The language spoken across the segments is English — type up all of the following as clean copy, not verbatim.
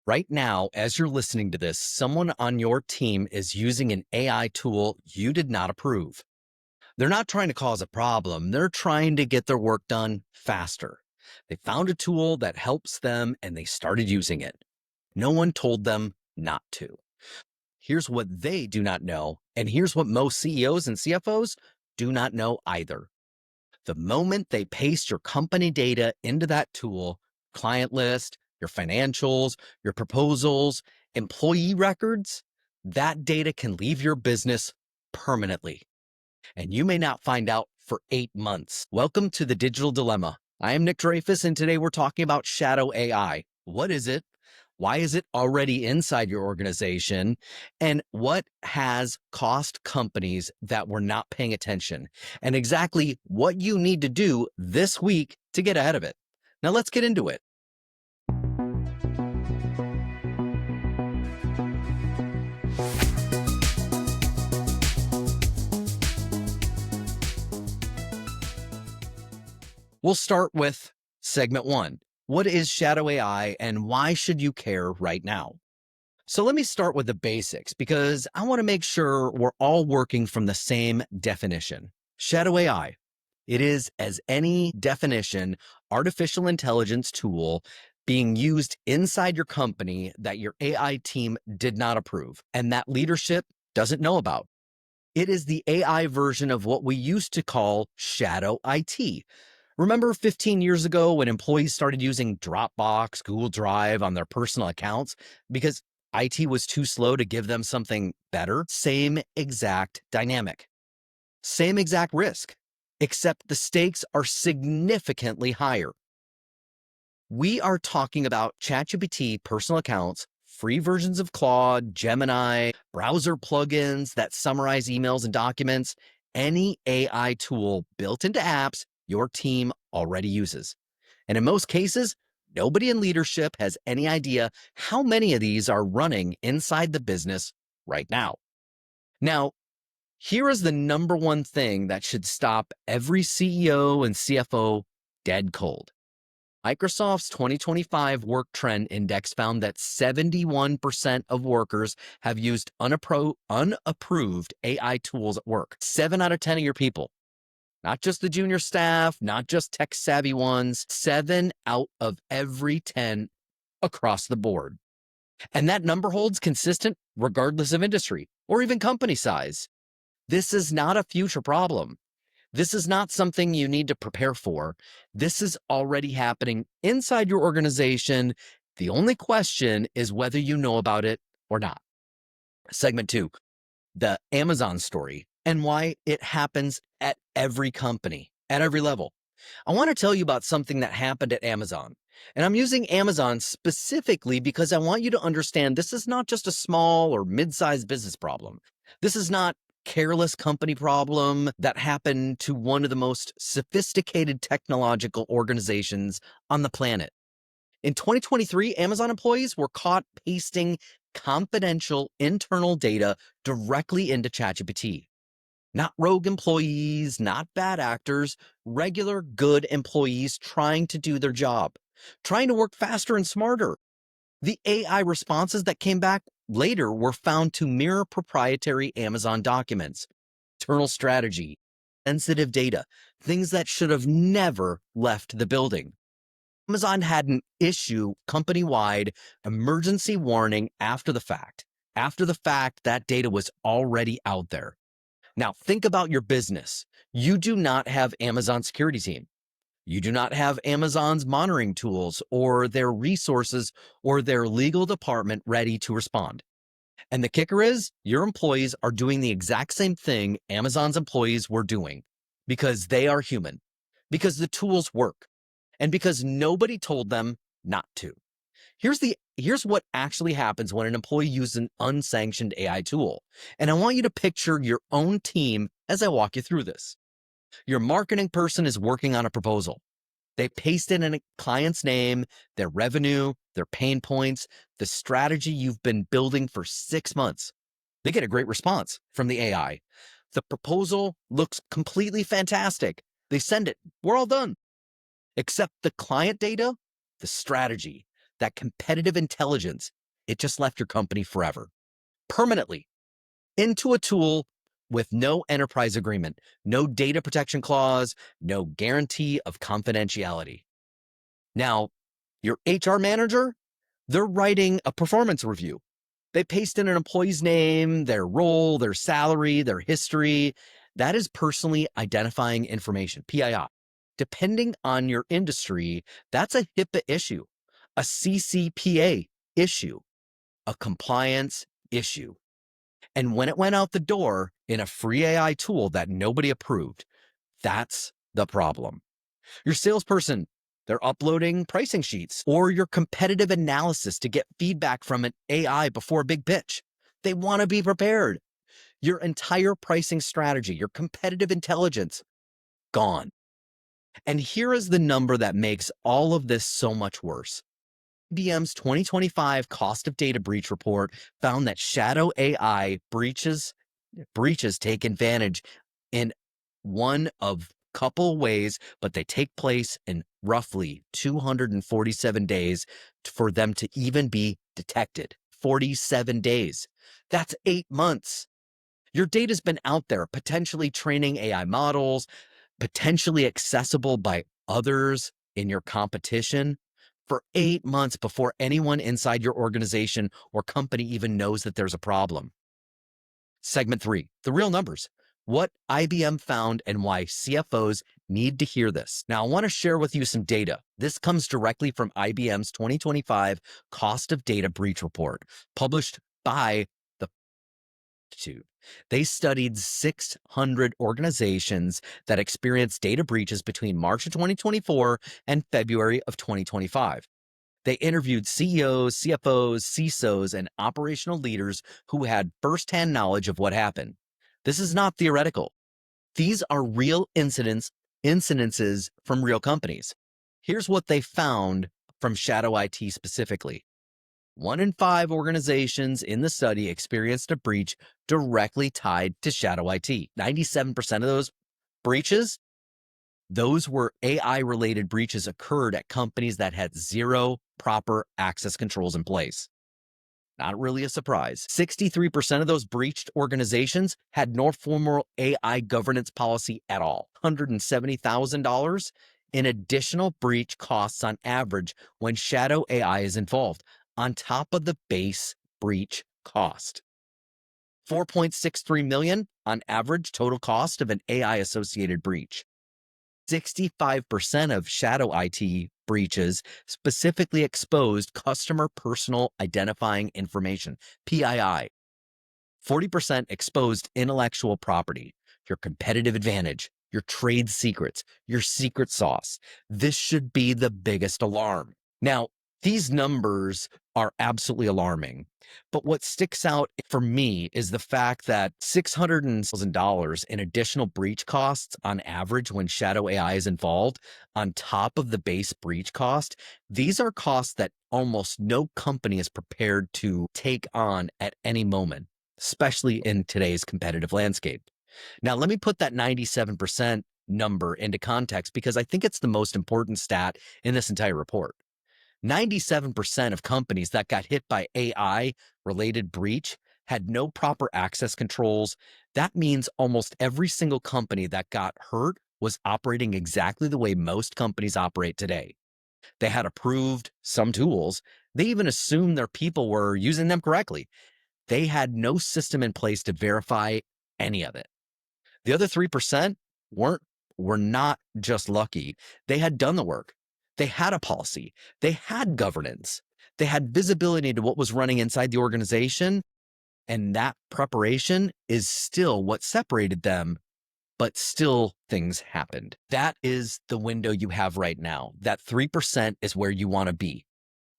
Right now, as you're listening to this, someone on your team is using an AI tool you did not approve. They're not trying to cause a problem. They're trying to get their work done faster. They found a tool that helps them and they started using it. No one told them not to. Here's what they do not know. And here's what most CEOs and CFOs do not know either. The moment they paste your company data into that tool, client list, your financials, your proposals, employee records, that data can leave your business permanently. And you may not find out for 8 months. Welcome to the Digital Dilemma. I am Nick Dreyfus, and today we're talking about shadow AI. What is it? Why is it already inside your organization? And what has cost companies that were not paying attention? And exactly what you need to do this week to get ahead of it. Now let's get into it. We'll start with segment 1. What is shadow AI and why should you care right now? So let me start with the basics because I want to make sure we're all working from the same definition. Shadow AI. It is, as any definition, artificial intelligence tool being used inside your company that your AI team did not approve and that leadership doesn't know about. It is the AI version of what we used to call shadow IT. Remember 15 years ago when employees started using Dropbox, Google Drive on their personal accounts because IT was too slow to give them something better? Same exact dynamic, same exact risk, except the stakes are significantly higher. We are talking about ChatGPT personal accounts, free versions of Claude, Gemini, browser plugins that summarize emails and documents, any AI tool built into apps your team already uses. And in most cases, nobody in leadership has any idea how many of these are running inside the business right now. Now, here is the number one thing that should stop every CEO and CFO dead cold. Microsoft's 2025 Work Trend Index found that 71% of workers have used unapproved AI tools at work. 7 out of 10 of your people. Not just the junior staff, not just tech-savvy ones, 7 out of every 10 across the board. And that number holds consistent regardless of industry or even company size. This is not a future problem. This is not something you need to prepare for. This is already happening inside your organization. The only question is whether you know about it or not. Segment 2, the Amazon story and why it happens at every company, at every level. I want to tell you about something that happened at Amazon. And I'm using Amazon specifically because I want you to understand this is not just a small or mid-sized business problem. This is not careless company problem that happened to one of the most sophisticated technological organizations on the planet. In 2023, Amazon employees were caught pasting confidential internal data directly into ChatGPT. Not rogue employees, not bad actors, regular good employees trying to do their job, trying to work faster and smarter. The AI responses that came back later were found to mirror proprietary Amazon documents, internal strategy, sensitive data, things that should have never left the building. Amazon had an issue company-wide emergency warning after the fact. After the fact, that data was already out there. Now, think about your business. You do not have Amazon's security team. You do not have Amazon's monitoring tools or their resources or their legal department ready to respond. And the kicker is your employees are doing the exact same thing Amazon's employees were doing because they are human, because the tools work, and because nobody told them not to. Here's what actually happens when an employee uses an unsanctioned AI tool. And I want you to picture your own team as I walk you through this. Your marketing person is working on a proposal. They paste in a client's name, their revenue, their pain points, the strategy you've been building for 6 months. They get a great response from the AI. The proposal looks completely fantastic. They send it. We're all done. Except the client data, the strategy, that competitive intelligence, it just left your company forever, permanently, into a tool with no enterprise agreement, no data protection clause, no guarantee of confidentiality. Now, your HR manager, they're writing a performance review. They paste in an employee's name, their role, their salary, their history. That is personally identifying information, PII. Depending on your industry, that's a HIPAA issue, a CCPA issue, a compliance issue. And when it went out the door in a free AI tool that nobody approved, that's the problem. Your salesperson, they're uploading pricing sheets or your competitive analysis to get feedback from an AI before a big pitch. They want to be prepared. Your entire pricing strategy, your competitive intelligence, gone. And here is the number that makes all of this so much worse. IBM's 2025 cost of data breach report found that shadow AI breaches take advantage in one of couple ways, but they take place in roughly 247 days for them to even be detected. 47 days. That's 8 months. Your data's been out there, potentially training AI models, potentially accessible by others in your competition for 8 months before anyone inside your organization or company even knows that there's a problem. Segment 3, the real numbers. What IBM found and why CFOs need to hear this. Now, I want to share with you some data. This comes directly from IBM's 2025 Cost of Data Breach Report, published by the Institute. They studied 600 organizations that experienced data breaches between March of 2024 and February of 2025. They interviewed CEOs, CFOs, CISOs, and operational leaders who had firsthand knowledge of what happened. This is not theoretical. These are real incidences from real companies. Here's what they found from Shadow IT specifically. 1 in 5 organizations in the study experienced a breach directly tied to Shadow IT. 97% of those breaches, those were AI-related breaches occurred at companies that had zero proper access controls in place. Not really a surprise. 63% of those breached organizations had no formal AI governance policy at all. $170,000 in additional breach costs on average when shadow AI is involved, on top of the base breach cost. 4.63 million on average total cost of an AI associated breach. 65% of shadow IT breaches specifically exposed customer personal identifying information, PII. 40% exposed intellectual property, your competitive advantage, your trade secrets, your secret sauce. This should be the biggest alarm. Now, these numbers are absolutely alarming, but what sticks out for me is the fact that $600,000 in additional breach costs on average when shadow AI is involved, on top of the base breach cost, these are costs that almost no company is prepared to take on at any moment, especially in today's competitive landscape. Now, let me put that 97% number into context because I think it's the most important stat in this entire report. 97% of companies that got hit by AI-related breach had no proper access controls. That means almost every single company that got hurt was operating exactly the way most companies operate today. They had approved some tools. They even assumed their people were using them correctly. They had no system in place to verify any of it. The other 3% were not just lucky. They had done the work. They had a policy. They had governance. They had visibility into what was running inside the organization. And that preparation is still what separated them, but still things happened. That is the window you have right now. That 3% is where you want to be,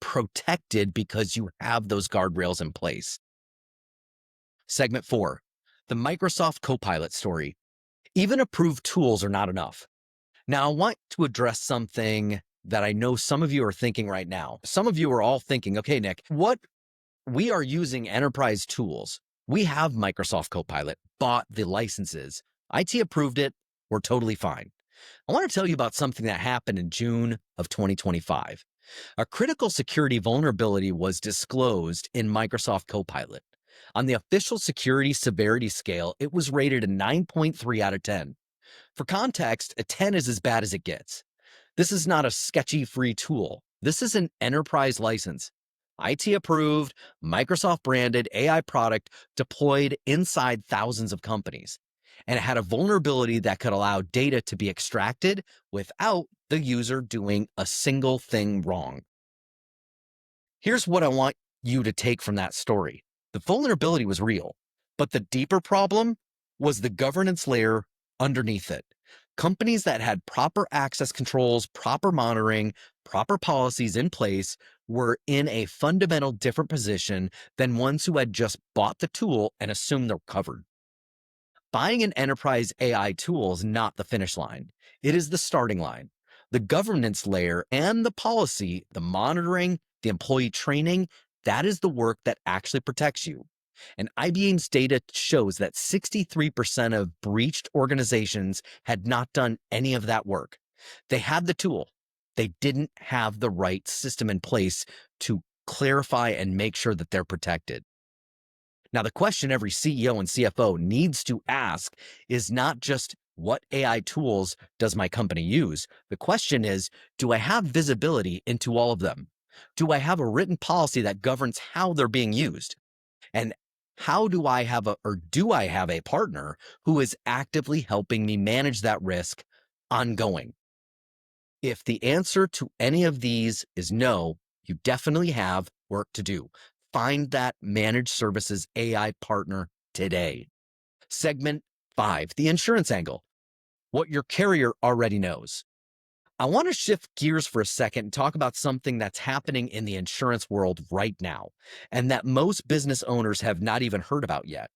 protected because you have those guardrails in place. Segment 4, the Microsoft Copilot story. Even approved tools are not enough. Now, I want to address something that I know some of you are thinking right now. Some of you are all thinking, okay, Nick, we are using enterprise tools. We have Microsoft Copilot, bought the licenses. IT approved it. We're totally fine. I want to tell you about something that happened in June of 2025. A critical security vulnerability was disclosed in Microsoft Copilot. On the official security severity scale, it was rated a 9.3 out of 10. For context, a 10 is as bad as it gets. This is not a sketchy free tool. This is an enterprise license, IT approved, Microsoft branded AI product deployed inside thousands of companies. And it had a vulnerability that could allow data to be extracted without the user doing a single thing wrong. Here's what I want you to take from that story. The vulnerability was real, but the deeper problem was the governance layer underneath it. Companies that had proper access controls, proper monitoring, proper policies in place were in a fundamental different position than ones who had just bought the tool and assumed they're covered. Buying an enterprise AI tool is not the finish line. It is the starting line. The governance layer and the policy, the monitoring, the employee training, that is the work that actually protects you. And IBM's data shows that 63% of breached organizations had not done any of that work. They had the tool. They didn't have the right system in place to clarify and make sure that they're protected. Now, the question every CEO and CFO needs to ask is not just what AI tools does my company use? The question is, do I have visibility into all of them? Do I have a written policy that governs how they're being used? And how do I have do I have a partner who is actively helping me manage that risk ongoing? If the answer to any of these is no, you definitely have work to do. Find that managed services AI partner today. Segment 5, the insurance angle, what your carrier already knows. I want to shift gears for a second and talk about something that's happening in the insurance world right now, and that most business owners have not even heard about yet.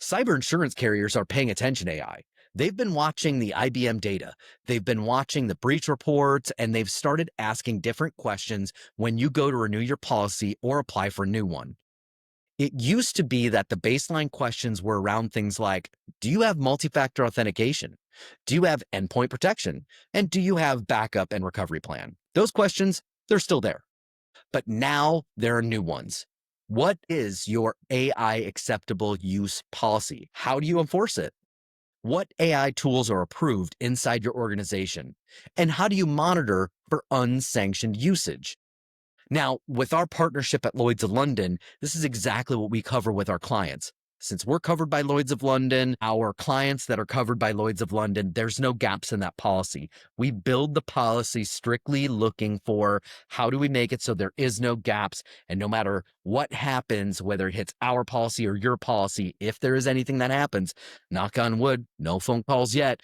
Cyber insurance carriers are paying attention to AI. They've been watching the IBM data. They've been watching the breach reports, and they've started asking different questions when you go to renew your policy or apply for a new one. It used to be that the baseline questions were around things like, do you have multi-factor authentication? Do you have endpoint protection? And do you have backup and recovery plan? Those questions, they're still there. But now there are new ones. What is your AI acceptable use policy? How do you enforce it? What AI tools are approved inside your organization? And how do you monitor for unsanctioned usage? Now, with our partnership at Lloyd's of London, this is exactly what we cover with our clients. Since we're covered by Lloyd's of London, our clients that are covered by Lloyd's of London, there's no gaps in that policy. We build the policy strictly looking for how do we make it so there is no gaps, and no matter what happens, whether it hits our policy or your policy, if there is anything that happens, knock on wood, no phone calls yet,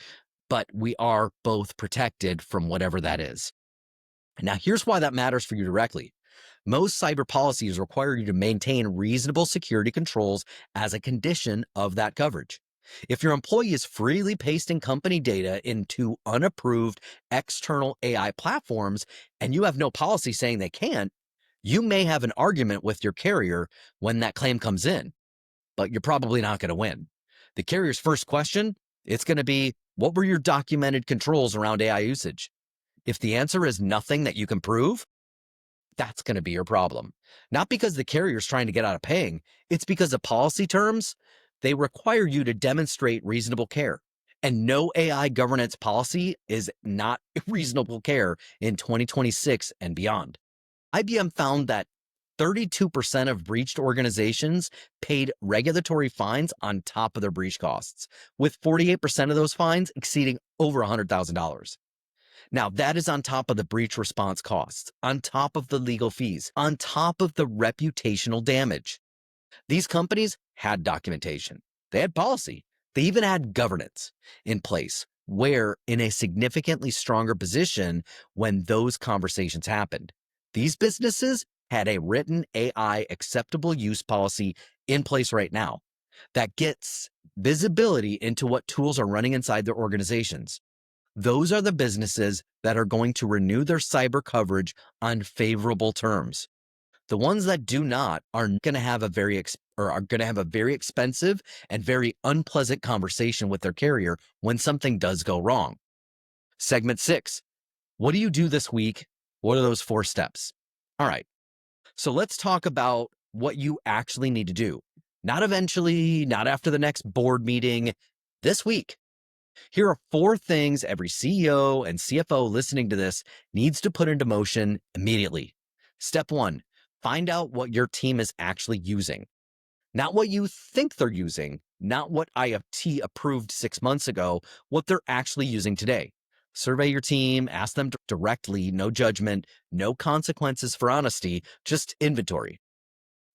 but we are both protected from whatever that is. Now, here's why that matters for you directly. Most cyber policies require you to maintain reasonable security controls as a condition of that coverage. If your employee is freely pasting company data into unapproved external AI platforms and you have no policy saying they can't, you may have an argument with your carrier when that claim comes in, but you're probably not going to win. The carrier's first question, it's going to be, what were your documented controls around AI usage? If the answer is nothing that you can prove, that's going to be your problem. Not because the carrier is trying to get out of paying, it's because of policy terms. They require you to demonstrate reasonable care. And no AI governance policy is not reasonable care in 2026 and beyond. IBM found that 32% of breached organizations paid regulatory fines on top of their breach costs, with 48% of those fines exceeding over $100,000. Now, that is on top of the breach response costs, on top of the legal fees, on top of the reputational damage. These companies had documentation, they had policy, they even had governance in place, where in a significantly stronger position when those conversations happened. These businesses had a written AI acceptable use policy in place right now that gets visibility into what tools are running inside their organizations. Those are the businesses that are going to renew their cyber coverage on favorable terms. The ones that do not are going to have a very expensive and very unpleasant conversation with their carrier when something does go wrong. Segment 6. What do you do this week What are those 4 steps? All right. So let's talk about what you actually need to do. Not eventually, not after the next board meeting, this week. Here are 4 things every CEO and CFO listening to this needs to put into motion immediately. Step 1, find out what your team is actually using. Not what you think they're using, not what IoT approved 6 months ago, what they're actually using today. Survey your team, ask them directly, no judgment, no consequences for honesty, just inventory.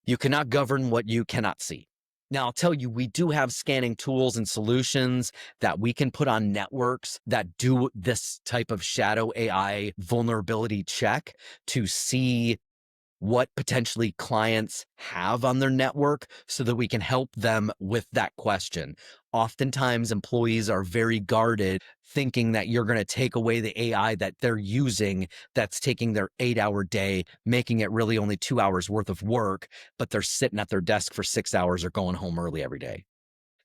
You cannot govern what you cannot see. Now, I'll tell you, we do have scanning tools and solutions that we can put on networks that do this type of shadow AI vulnerability check to see what potentially clients have on their network so that we can help them with that question. Oftentimes, employees are very guarded, thinking that you're going to take away the AI that they're using that's taking their 8-hour day, making it really only 2 hours worth of work, but they're sitting at their desk for 6 hours or going home early every day.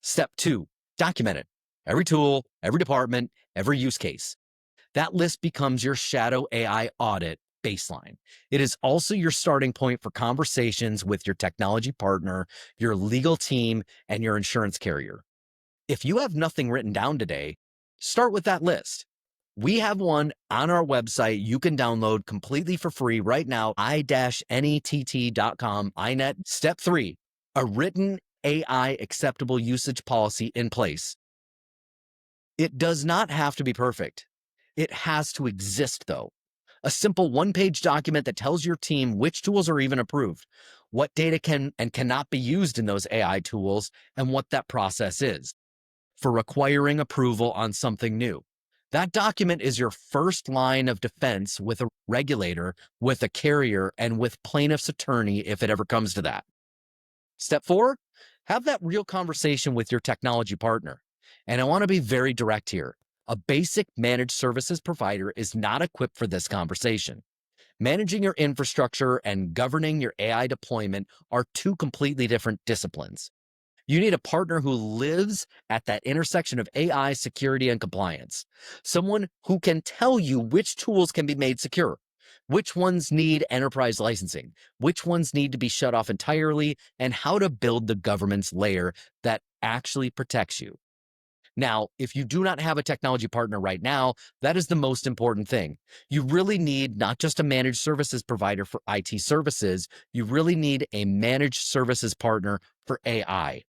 Step 2, document it. Every tool, every department, every use case. That list becomes your shadow AI audit baseline. It is also your starting point for conversations with your technology partner, your legal team, and your insurance carrier. If you have nothing written down today, start with that list. We have one on our website you can download completely for free right now, i-nett.com, iNet. Step 3, a written AI acceptable usage policy in place. It does not have to be perfect. It has to exist, though. A simple 1-page document that tells your team which tools are even approved, what data can and cannot be used in those AI tools, and what that process is for requiring approval on something new. That document is your first line of defense with a regulator, with a carrier, and with plaintiff's attorney if it ever comes to that. Step 4, have that real conversation with your technology partner. And I want to be very direct here. A basic managed services provider is not equipped for this conversation. Managing your infrastructure and governing your AI deployment are 2 completely different disciplines. You need a partner who lives at that intersection of AI, security, and compliance. Someone who can tell you which tools can be made secure, which ones need enterprise licensing, which ones need to be shut off entirely, and how to build the governance layer that actually protects you. Now, if you do not have a technology partner right now, that is the most important thing. You really need not just a managed services provider for IT services, you really need a managed services partner for AI.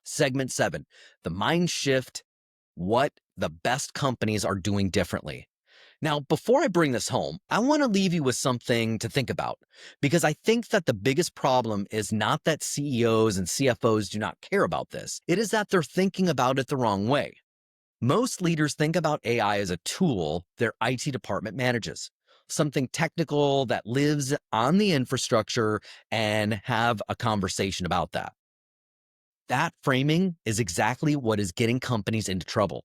Segment 7, the mind shift, what the best companies are doing differently. Now, before I bring this home, I want to leave you with something to think about because I think that the biggest problem is not that CEOs and CFOs do not care about this. It is that they're thinking about it the wrong way. Most leaders think about AI as a tool their IT department manages, something technical that lives on the infrastructure and have a conversation about that. That framing is exactly what is getting companies into trouble.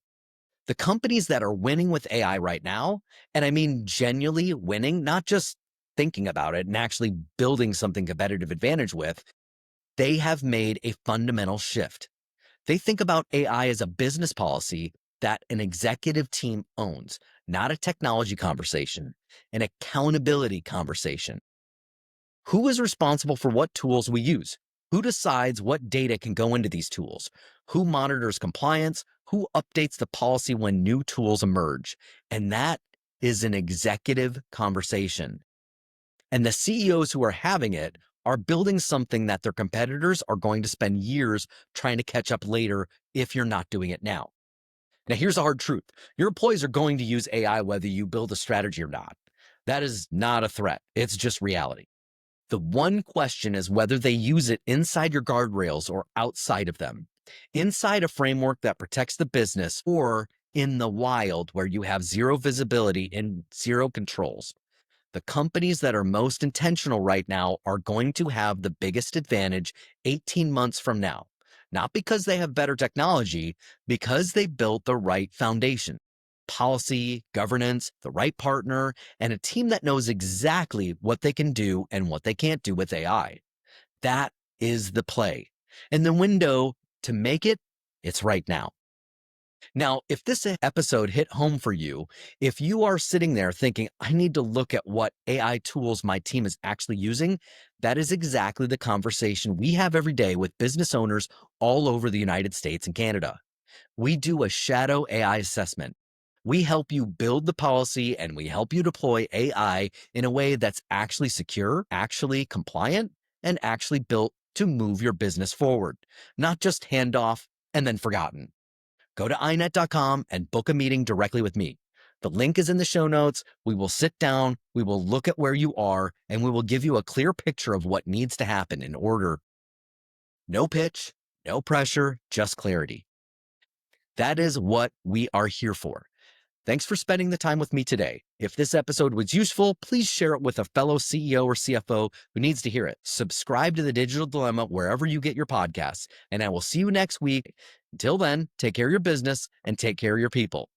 The companies that are winning with AI right now, and I mean genuinely winning, not just thinking about it and actually building something competitive advantage with, they have made a fundamental shift. They think about AI as a business policy that an executive team owns, not a technology conversation, an accountability conversation. Who is responsible for what tools we use? Who decides what data can go into these tools? Who monitors compliance? Who updates the policy when new tools emerge? And that is an executive conversation. And the CEOs who are having it are building something that their competitors are going to spend years trying to catch up later if you're not doing it now. Now, here's the hard truth. Your employees are going to use AI whether you build a strategy or not. That is not a threat. It's just reality. The one question is whether they use it inside your guardrails or outside of them, inside a framework that protects the business or in the wild where you have zero visibility and zero controls. The companies that are most intentional right now are going to have the biggest advantage 18 months from now, not because they have better technology, because they built the right foundation. Policy, governance, the right partner, and a team that knows exactly what they can do and what they can't do with AI. That is the play. And the window to make it, it's right now. Now, if this episode hit home for you, if you are sitting there thinking, I need to look at what AI tools my team is actually using, that is exactly the conversation we have every day with business owners all over the United States and Canada. We do a shadow AI assessment. We help you build the policy and we help you deploy AI in a way that's actually secure, actually compliant, and actually built to move your business forward, not just hand off and then forgotten. Go to inet.com and book a meeting directly with me. The link is in the show notes. We will sit down, we will look at where you are, and we will give you a clear picture of what needs to happen in order. No pitch, no pressure, just clarity. That is what we are here for. Thanks for spending the time with me today. If this episode was useful, please share it with a fellow CEO or CFO who needs to hear it. Subscribe to The Digital Dilemma wherever you get your podcasts, and I will see you next week. Until then, take care of your business and take care of your people.